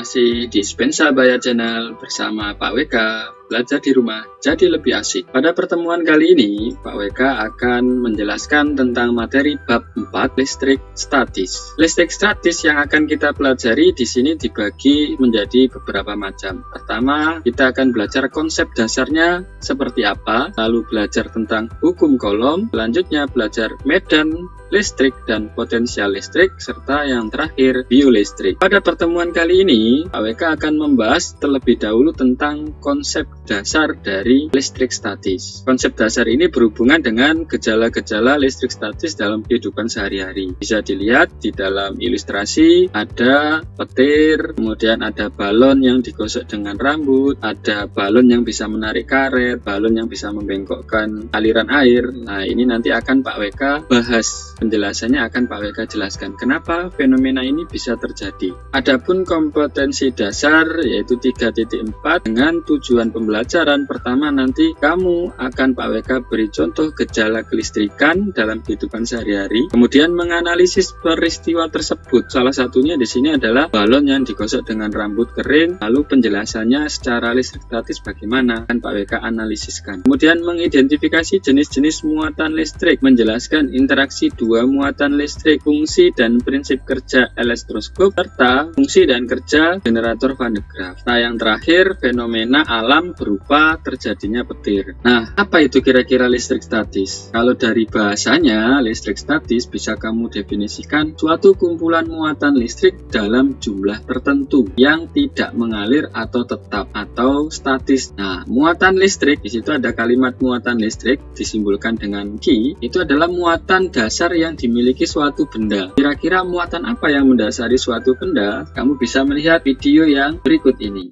Masih di Spensa Bayar Channel bersama Pak WK, belajar di rumah jadi lebih asik. Pada pertemuan kali ini, Pak WK akan menjelaskan tentang materi bab 4 listrik statis. Listrik statis yang akan kita pelajari di sini dibagi menjadi beberapa macam. Pertama, kita akan belajar konsep dasarnya seperti apa, lalu belajar tentang hukum Coulomb, selanjutnya belajar medan listrik dan potensial listrik, serta yang terakhir biolistrik. Pada pertemuan kali ini, Pak WK akan membahas terlebih dahulu tentang konsep dasar dari listrik statis. Konsep dasar ini berhubungan dengan gejala-gejala listrik statis dalam kehidupan sehari-hari. Bisa dilihat di dalam ilustrasi, ada petir, kemudian ada balon yang digosok dengan rambut, ada balon yang bisa menarik karet, balon yang bisa membengkokkan aliran air. Nah, ini nanti akan Pak WK bahas. Penjelasannya akan Pak WK jelaskan kenapa fenomena ini bisa terjadi. Adapun kompetensi dasar yaitu 3.4 dengan tujuan pembelajaran. Pertama, nanti kamu akan Pak WK beri contoh gejala kelistrikan dalam kehidupan sehari-hari, kemudian menganalisis peristiwa tersebut. Salah satunya di sini adalah balon yang digosok dengan rambut kering, lalu penjelasannya secara listrik statis bagaimana akan Pak WK analisiskan. Kemudian mengidentifikasi jenis-jenis muatan listrik, menjelaskan interaksi dua muatan listrik, fungsi dan prinsip kerja elektroskop, serta fungsi dan kerja generator Van de Graaff. Nah, yang terakhir, fenomena alam berupa terjadinya petir. Nah, apa itu kira-kira listrik statis? Kalau dari bahasanya, listrik statis bisa kamu definisikan suatu kumpulan muatan listrik dalam jumlah tertentu yang tidak mengalir atau tetap atau statis. Nah, muatan listrik, di situ ada kalimat muatan listrik disimbolkan dengan Q, itu adalah muatan dasar yang dimiliki suatu benda. Kira-kira muatan apa yang mendasari suatu benda? Kamu bisa melihat video yang berikut ini.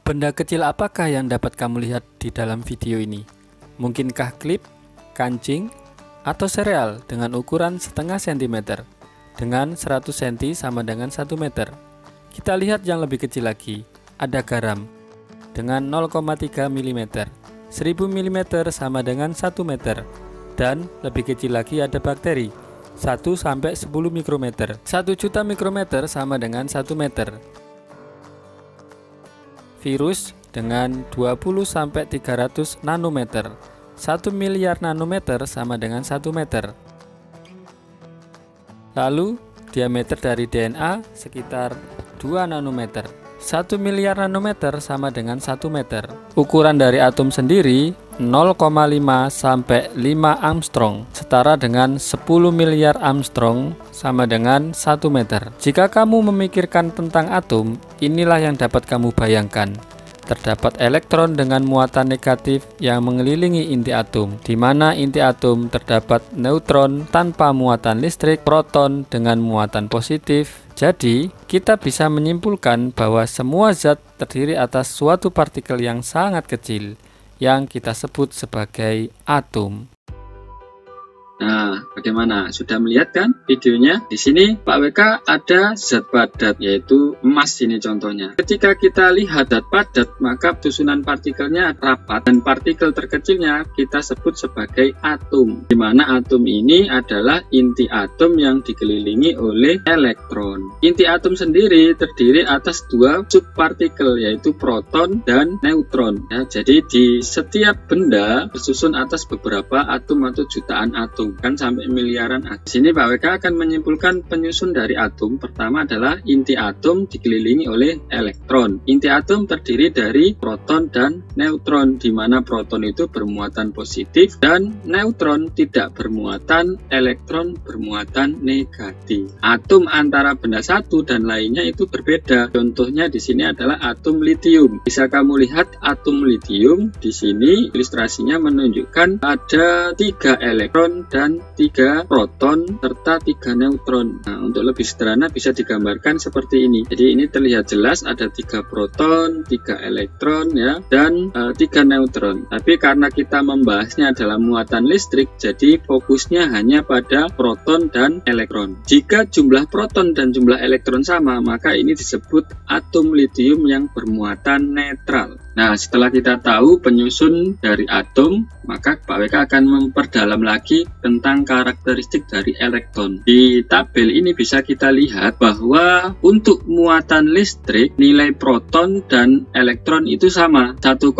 Benda kecil apakah yang dapat kamu lihat di dalam video ini? Mungkinkah klip, kancing, atau sereal dengan ukuran setengah sentimeter dengan 100 cm sama dengan 1 meter? Kita lihat yang lebih kecil lagi, ada garam dengan 0,3 mm, 1000 mm sama dengan 1 meter. Dan lebih kecil lagi ada bakteri 1-10 mikrometer. 1 juta mikrometer sama dengan 1 meter. Virus dengan 20-300 nanometer. 1 miliar nanometer sama dengan 1 meter. Lalu diameter dari DNA sekitar 2 nanometer. 1 miliar nanometer sama dengan 1 meter. Ukuran dari atom sendiri 0,5 sampai 5 Armstrong, setara dengan 10 miliar Armstrong sama dengan 1 meter. Jika kamu memikirkan tentang atom, inilah yang dapat kamu bayangkan. Terdapat elektron dengan muatan negatif yang mengelilingi inti atom, di mana inti atom terdapat neutron tanpa muatan listrik, proton dengan muatan positif. Jadi, kita bisa menyimpulkan bahwa semua zat terdiri atas suatu partikel yang sangat kecil, yang kita sebut sebagai atom. Nah, bagaimana? Sudah melihat kan videonya? Di sini Pak WK ada zat padat, yaitu emas ini contohnya. Ketika kita lihat zat padat, maka susunan partikelnya rapat dan partikel terkecilnya kita sebut sebagai atom. Di mana atom ini adalah inti atom yang dikelilingi oleh elektron. Inti atom sendiri terdiri atas dua subpartikel, yaitu proton dan neutron. Ya, jadi di setiap benda bersusun atas beberapa atom atau jutaan atom, kan sampai miliaran atom. Di sini Pak WK akan menyimpulkan penyusun dari atom. Pertama adalah inti atom dikelilingi oleh elektron. Inti atom terdiri dari proton dan neutron, di mana proton itu bermuatan positif dan neutron tidak bermuatan, elektron bermuatan negatif. Atom antara benda satu dan lainnya itu berbeda. Contohnya di sini adalah atom litium. Bisa kamu lihat atom litium di sini ilustrasinya menunjukkan ada 3 elektron dan 3 proton serta 3 neutron. Nah, untuk lebih sederhana bisa digambarkan seperti ini. Jadi ini terlihat jelas ada 3 proton, 3 elektron ya, dan 3 neutron. Tapi karena kita membahasnya adalah muatan listrik, jadi fokusnya hanya pada proton dan elektron. Jika jumlah proton dan jumlah elektron sama, maka ini disebut atom litium yang bermuatan netral. Nah, setelah kita tahu penyusun dari atom, maka Pak WK akan memperdalam lagi tentang karakteristik dari elektron. Di tabel ini bisa kita lihat bahwa untuk muatan listrik nilai proton dan elektron itu sama, 1,6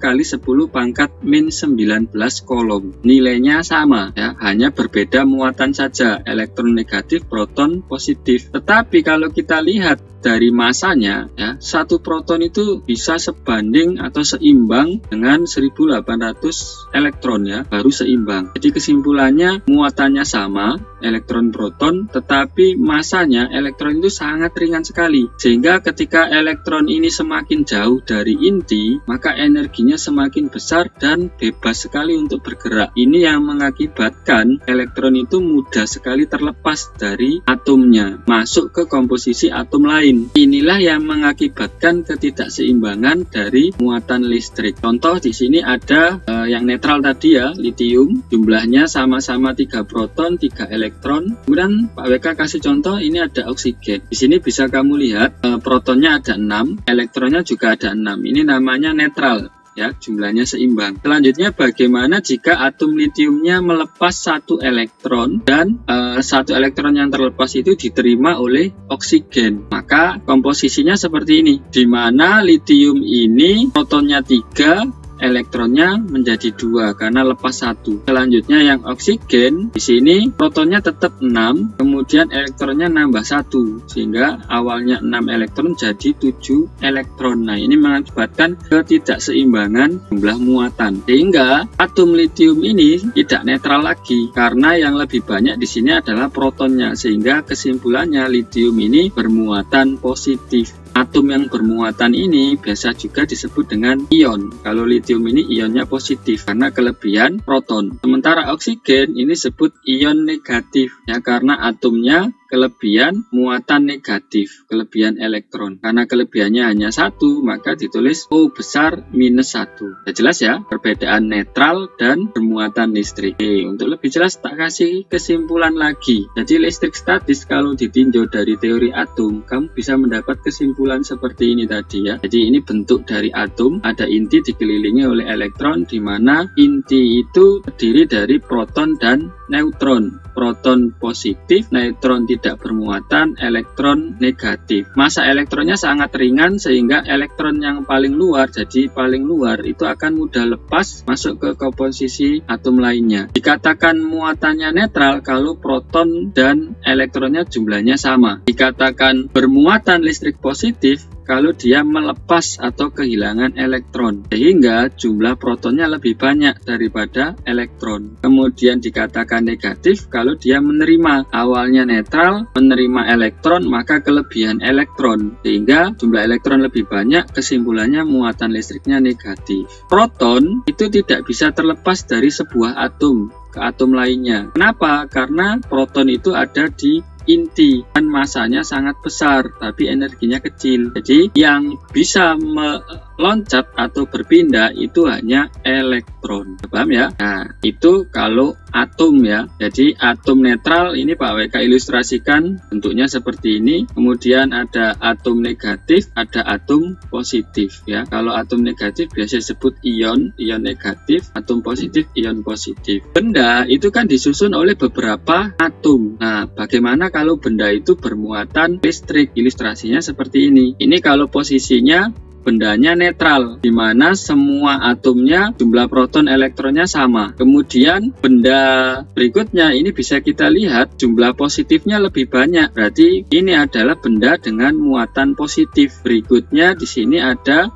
kali 10 pangkat min 19 kolom. Nilainya sama ya, hanya berbeda muatan saja, elektron negatif, proton positif. Tetapi kalau kita lihat dari masanya ya, satu proton itu bisa sebanding atau seimbang dengan 1800 elektron ya, baru seimbang. Jadi kesimpulannya muatannya sama, elektron proton, tetapi masanya elektron itu sangat ringan sekali, sehingga ketika elektron ini semakin jauh dari inti, maka energinya semakin besar dan bebas sekali untuk bergerak. Ini yang mengakibatkan elektron itu mudah sekali terlepas dari atomnya, masuk ke komposisi atom lain. Inilah yang mengakibatkan ketidakseimbangan dari muatan listrik. Contoh di sini ada yang netral tadi ya, litium, jumlahnya sama-sama 3 proton, 3 elektron. Kemudian Pak WK kasih contoh, ini ada oksigen. Di sini bisa kamu lihat protonnya ada 6, elektronnya juga ada 6. Ini namanya netral. Ya, jumlahnya seimbang. Selanjutnya bagaimana jika atom litiumnya melepas 1 elektron dan 1 elektron yang terlepas itu diterima oleh oksigen? Maka komposisinya seperti ini, di mana litium ini protonnya 3, elektronnya menjadi 2 karena lepas 1. Selanjutnya yang oksigen, di sini protonnya tetap 6, kemudian elektronnya nambah 1, sehingga awalnya 6 elektron jadi 7 elektron. Nah, ini mengakibatkan ketidakseimbangan jumlah muatan, sehingga atom litium ini tidak netral lagi karena yang lebih banyak di sini adalah protonnya, sehingga kesimpulannya litium ini bermuatan positif. Atom yang bermuatan ini biasa juga disebut dengan ion. Kalau litium ini ionnya positif karena kelebihan proton. Sementara oksigen ini disebut ion negatif ya, karena atomnya kelebihan muatan negatif, kelebihan elektron. Karena kelebihannya hanya 1, maka ditulis O besar minus 1. Ya, jelas ya perbedaan netral dan bermuatan listrik. Untuk lebih jelas tak kasih kesimpulan lagi. Jadi listrik statis kalau ditinjau dari teori atom, kamu bisa mendapat kesimpulan seperti ini tadi ya. Jadi ini bentuk dari atom, ada inti dikelilingi oleh elektron, di mana inti itu terdiri dari proton dan neutron. Proton positif, neutron tidak bermuatan, elektron negatif. Massa elektronnya sangat ringan sehingga elektron yang paling luar, jadi paling luar itu akan mudah lepas masuk ke komposisi atom lainnya. Dikatakan muatannya netral kalau proton dan elektronnya jumlahnya sama. Dikatakan bermuatan listrik positif kalau dia melepas atau kehilangan elektron, sehingga jumlah protonnya lebih banyak daripada elektron. Kemudian dikatakan negatif kalau dia menerima, awalnya netral, menerima elektron, maka kelebihan elektron, sehingga jumlah elektron lebih banyak, kesimpulannya muatan listriknya negatif. Proton itu tidak bisa terlepas dari sebuah atom ke atom lainnya. Kenapa? Karena proton itu ada di inti dan masanya sangat besar tapi energinya kecil. Jadi yang bisa meloncat atau berpindah itu hanya elektron. Paham ya? Nah, itu kalau atom ya. Jadi atom netral ini Pak WK ilustrasikan bentuknya seperti ini. Kemudian ada atom negatif, ada atom positif ya. Kalau atom negatif biasa disebut ion, ion negatif, atom positif, ion positif. Benda itu kan disusun oleh beberapa atom. Nah, bagaimana kalau benda itu bermuatan listrik? Ilustrasinya seperti ini. Ini kalau posisinya bendanya netral, di mana semua atomnya jumlah proton elektronnya sama. Kemudian benda berikutnya ini bisa kita lihat jumlah positifnya lebih banyak. Berarti ini adalah benda dengan muatan positif. Berikutnya di sini ada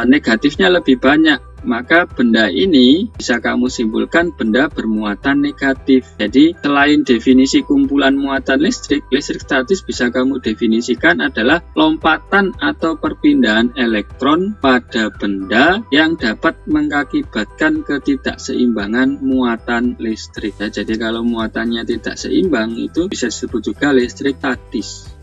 negatifnya lebih banyak. Maka benda ini bisa kamu simpulkan benda bermuatan negatif. Jadi selain definisi kumpulan muatan listrik, listrik statis bisa kamu definisikan adalah lompatan atau perpindahan elektron pada benda yang dapat mengakibatkan ketidakseimbangan muatan listrik. Ya, jadi kalau muatannya tidak seimbang itu bisa disebut juga listrik statis.